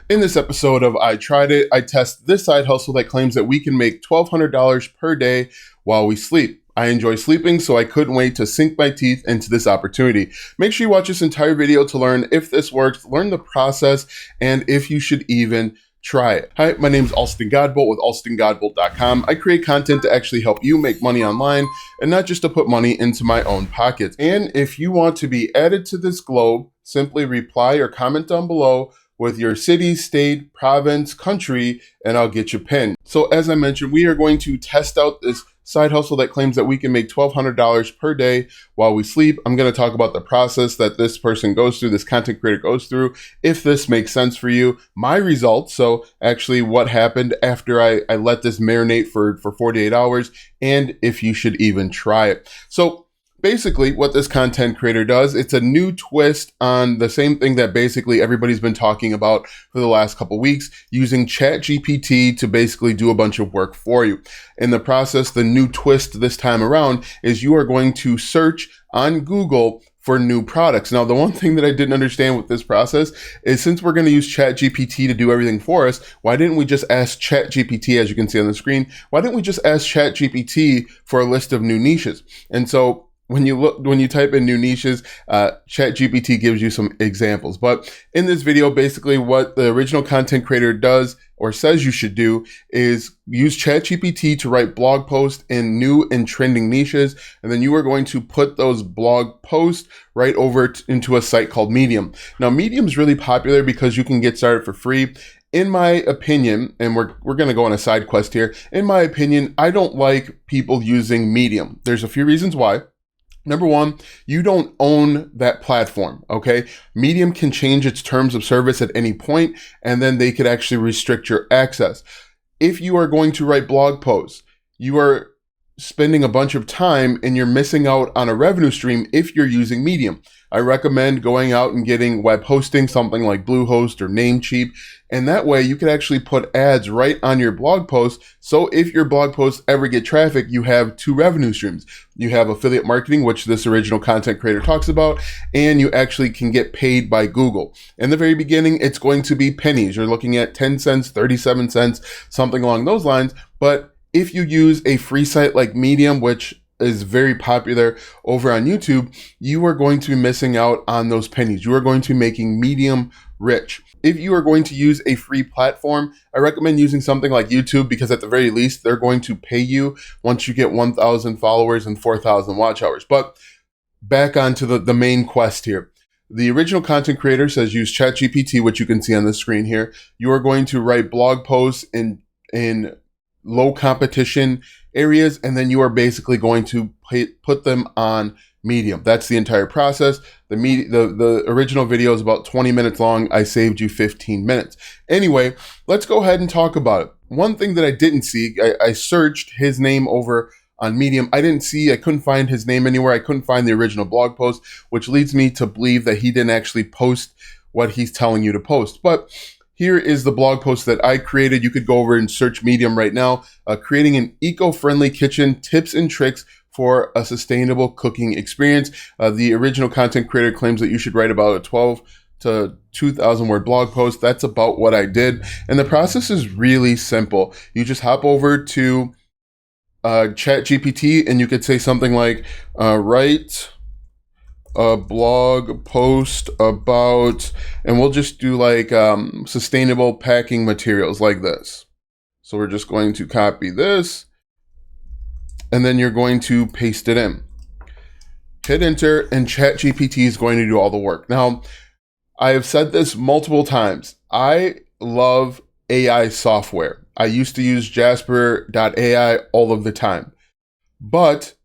In this episode of I Tried It, I test this side hustle that claims that we can make $1,200 per day while we sleep. I enjoy sleeping, so I couldn't wait to sink my teeth into this opportunity. Make sure you watch this entire video to learn if this works, learn the process, and if you should even try it. Hi, my name is Alston Godbolt with alstongodbolt.com. I create content to actually help you make money online and not just to put money into my own pockets. And if you want to be added to this globe, simply reply or comment down below with your city, state, province, country, and I'll get you pinned. So as I mentioned, we are going to test out this side hustle that claims that we can make $1,200 per day while we sleep. I'm going to talk about the process that this person goes through, this content creator goes through, if this makes sense for you, my results, so actually what happened after I let this marinate for 48 hours, and if you should even try it. So basically, what this content creator does, it's a new twist on the same thing that basically everybody's been talking about for the last couple weeks, using ChatGPT to basically do a bunch of work for you. In the process, the new twist this time around is you are going to search on Google for new products. Now, the one thing that I didn't understand with this process is since we're going to use ChatGPT to do everything for us, why didn't we just ask ChatGPT, as you can see on the screen, why didn't we just ask ChatGPT for a list of new niches? And so when you type in new niches, ChatGPT gives you some examples. But in this video, basically what the original content creator does or says you should do is use ChatGPT to write blog posts in new and trending niches. And then you are going to put those blog posts right over into a site called Medium. Now, Medium is really popular because you can get started for free. In my opinion, and we're going to go on a side quest here. In my opinion, I don't like people using Medium. There's a few reasons why. Number one, you don't own that platform, okay? Medium can change its terms of service at any point, and then they could actually restrict your access. If you are going to write blog posts, you are spending a bunch of time and you're missing out on a revenue stream if you're using Medium. I recommend going out and getting web hosting, something like Bluehost or Namecheap, and that way you can actually put ads right on your blog posts. So if your blog posts ever get traffic, you have two revenue streams. You have affiliate marketing, which this original content creator talks about, and you actually can get paid by Google. In the very beginning, it's going to be pennies. You're looking at 10 cents, 37 cents, something along those lines. But if you use a free site like Medium, which is very popular over on YouTube, you are going to be missing out on those pennies. You are going to be making Medium rich. If you are going to use a free platform, I recommend using something like YouTube because at the very least, they're going to pay you once you get 1,000 followers and 4,000 watch hours. But back onto the main quest here. The original content creator says use ChatGPT, which you can see on the screen here. You are going to write blog posts in low competition areas, and then you are basically going to put them on Medium. That's the entire process. The original video is about 20 minutes long. I saved you 15 minutes. Anyway, let's go ahead and talk about it. One thing that I didn't see, I searched his name over on Medium. I couldn't find his name anywhere. I couldn't find the original blog post, which leads me to believe that he didn't actually post what he's telling you to post. But here is the blog post that I created. You could go over and search Medium right now. Creating an eco-friendly kitchen, tips and tricks for a sustainable cooking experience. The original content creator claims that you should write about a 12 to 2,000 word blog post. That's about what I did. And the process is really simple. You just hop over to ChatGPT and you could say something like, write a blog post about, and we'll just do like sustainable packing materials like this. So we're just going to copy this and then you're going to paste it in. Hit enter and ChatGPT is going to do all the work. Now, I have said this multiple times. I love AI software. I used to use Jasper.ai all of the time, but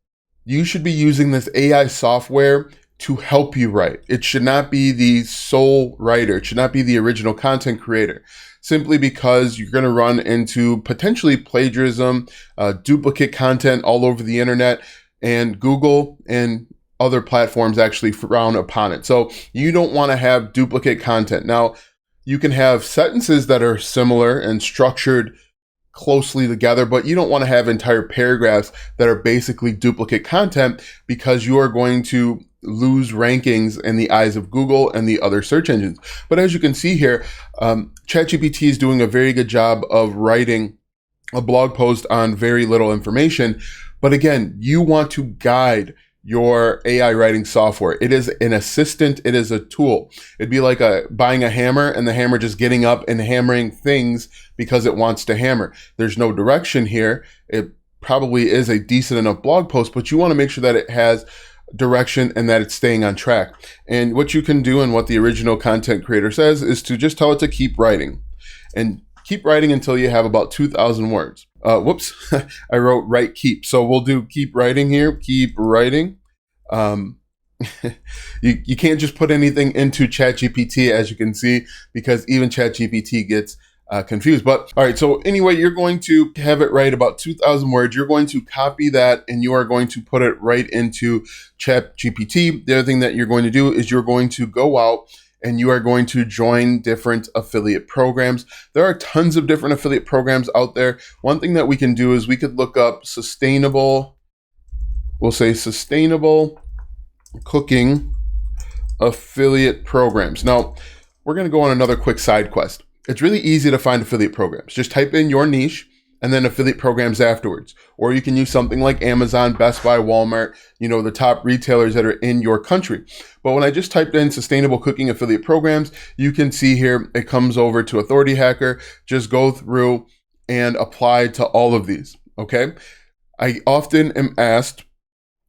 you should be using this AI software to help you write. It should not be the sole writer. It should not be the original content creator, simply because you're going to run into potentially plagiarism, duplicate content all over the internet, and Google and other platforms actually frown upon it. So you don't want to have duplicate content. Now, you can have sentences that are similar and structured closely together, but you don't want to have entire paragraphs that are basically duplicate content, because you are going to lose rankings in the eyes of Google and the other search engines. But as you can see here, ChatGPT is doing a very good job of writing a blog post on very little information. But again, you want to guide your AI writing software. It is an assistant. It is a tool. It'd be like buying a hammer and the hammer just getting up and hammering things because it wants to hammer. There's no direction here. It probably is a decent enough blog post, but you want to make sure that it has direction and that it's staying on track. And what you can do, and what the original content creator says, is to just tell it to keep writing, and keep writing until you have about 2,000 words. Whoops, I wrote write keep. So we'll do keep writing here, keep writing. You can't just put anything into ChatGPT, as you can see, because even ChatGPT gets confused. But all right, so anyway, you're going to have it write about 2,000 words. You're going to copy that and you are going to put it right into ChatGPT. The other thing that you're going to do is you're going to go out and you are going to join different affiliate programs. There are tons of different affiliate programs out there. One thing that we can do is we could look up sustainable cooking affiliate programs. Now, we're going to go on another quick side quest. It's really easy to find affiliate programs. Just type in your niche and then affiliate programs afterwards. Or you can use something like Amazon, Best Buy, Walmart, the top retailers that are in your country. But when I just typed in sustainable cooking affiliate programs, you can see here it comes over to Authority Hacker. Just go through and apply to all of these, okay? I often am asked,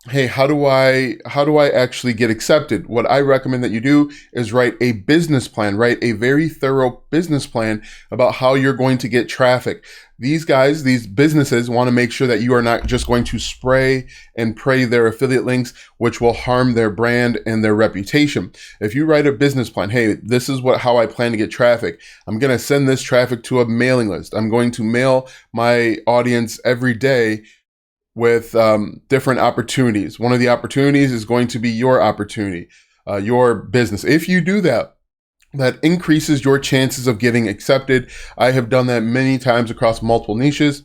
hey, how do I actually get accepted? What I recommend that you do is write a business plan, write a very thorough business plan about how you're going to get traffic. These guys, these businesses want to make sure that you are not just going to spray and pray their affiliate links, which will harm their brand and their reputation. If you write a business plan, hey, this is how I plan to get traffic. I'm going to send this traffic to a mailing list. I'm going to mail my audience every day with different opportunities. One of the opportunities is going to be your opportunity, your business. If you do that, that increases your chances of getting accepted. I have done that many times across multiple niches.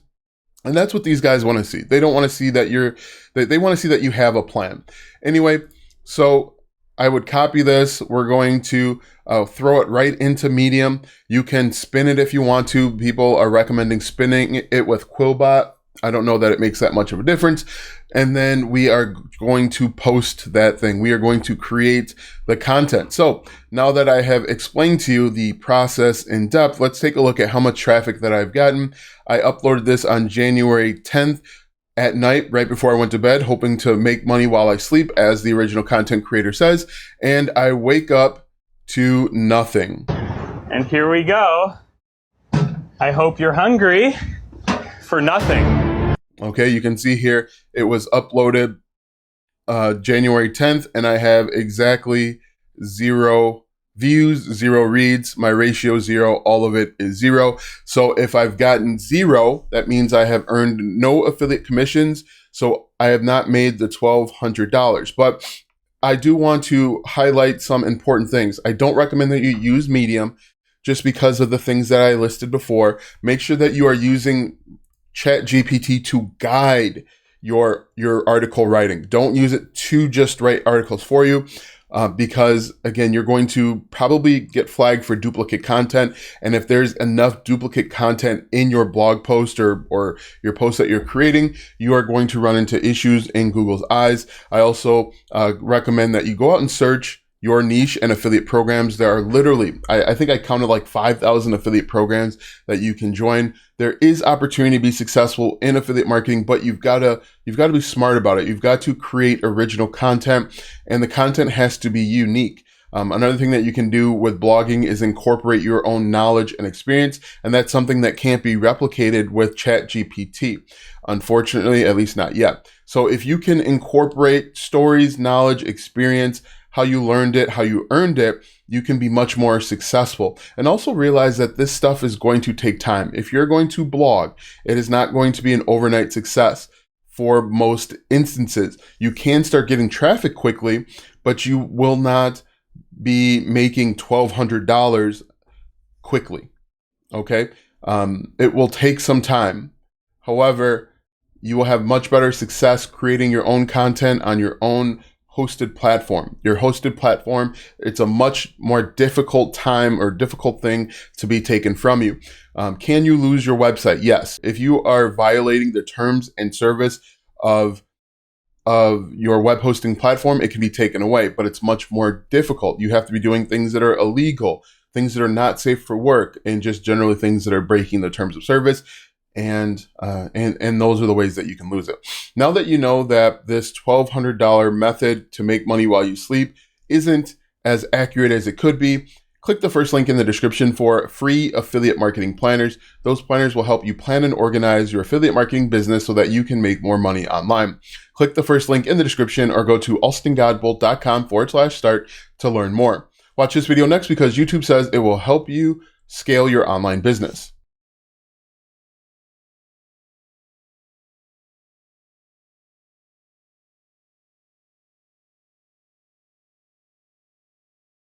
And that's what these guys want to see. They don't want to see that they want to see that you have a plan. Anyway, so I would copy this. We're going to throw it right into Medium. You can spin it if you want to. People are recommending spinning it with Quillbot. I don't know that it makes that much of a difference. And then we are going to post that thing. We are going to create the content. So now that I have explained to you the process in depth, let's take a look at how much traffic that I've gotten. I uploaded this on January 10th at night, right before I went to bed, hoping to make money while I sleep, as the original content creator says. And I wake up to nothing. And here we go. I hope you're hungry for nothing. Okay, you can see here it was uploaded January 10th, and I have exactly 0 views, 0 reads, my ratio 0, all of it is 0. So if I've gotten 0, that means I have earned no affiliate commissions. So I have not made the $1,200. But I do want to highlight some important things. I don't recommend that you use Medium just because of the things that I listed before. Make sure that you are using ChatGPT to guide your article writing. Don't use it to just write articles for you, because again, you're going to probably get flagged for duplicate content. And if there's enough duplicate content in your blog post or your post that you're creating, you are going to run into issues in Google's eyes. I also recommend that you go out and search your niche and affiliate programs. There are literally, I think I counted like 5,000 affiliate programs that you can join. There is opportunity to be successful in affiliate marketing, but you've got to be smart about it. You've got to create original content, and the content has to be unique. Another thing that you can do with blogging is incorporate your own knowledge and experience, and that's something that can't be replicated with ChatGPT. Unfortunately, at least not yet. So if you can incorporate stories, knowledge, experience, how you learned it, how you earned it, you can be much more successful. And also realize that this stuff is going to take time. If you're going to blog, it is not going to be an overnight success. For most instances, you can start getting traffic quickly, but you will not be making $1,200 quickly. Okay. It will take some time. However, you will have much better success creating your own content on your own hosted platform. Your hosted platform, it's a much more difficult time or difficult thing to be taken from you. Can you lose your website? Yes. If you are violating the terms and service of your web hosting platform, it can be taken away, but it's much more difficult. You have to be doing things that are illegal, things that are not safe for work, and just generally things that are breaking the terms of service. And those are the ways that you can lose it. Now that you know that this $1,200 method to make money while you sleep isn't as accurate as it could be, click the first link in the description for free affiliate marketing planners. Those planners will help you plan and organize your affiliate marketing business so that you can make more money online. Click the first link in the description or go to alstongodbolt.com/start to learn more. Watch this video next because YouTube says it will help you scale your online business.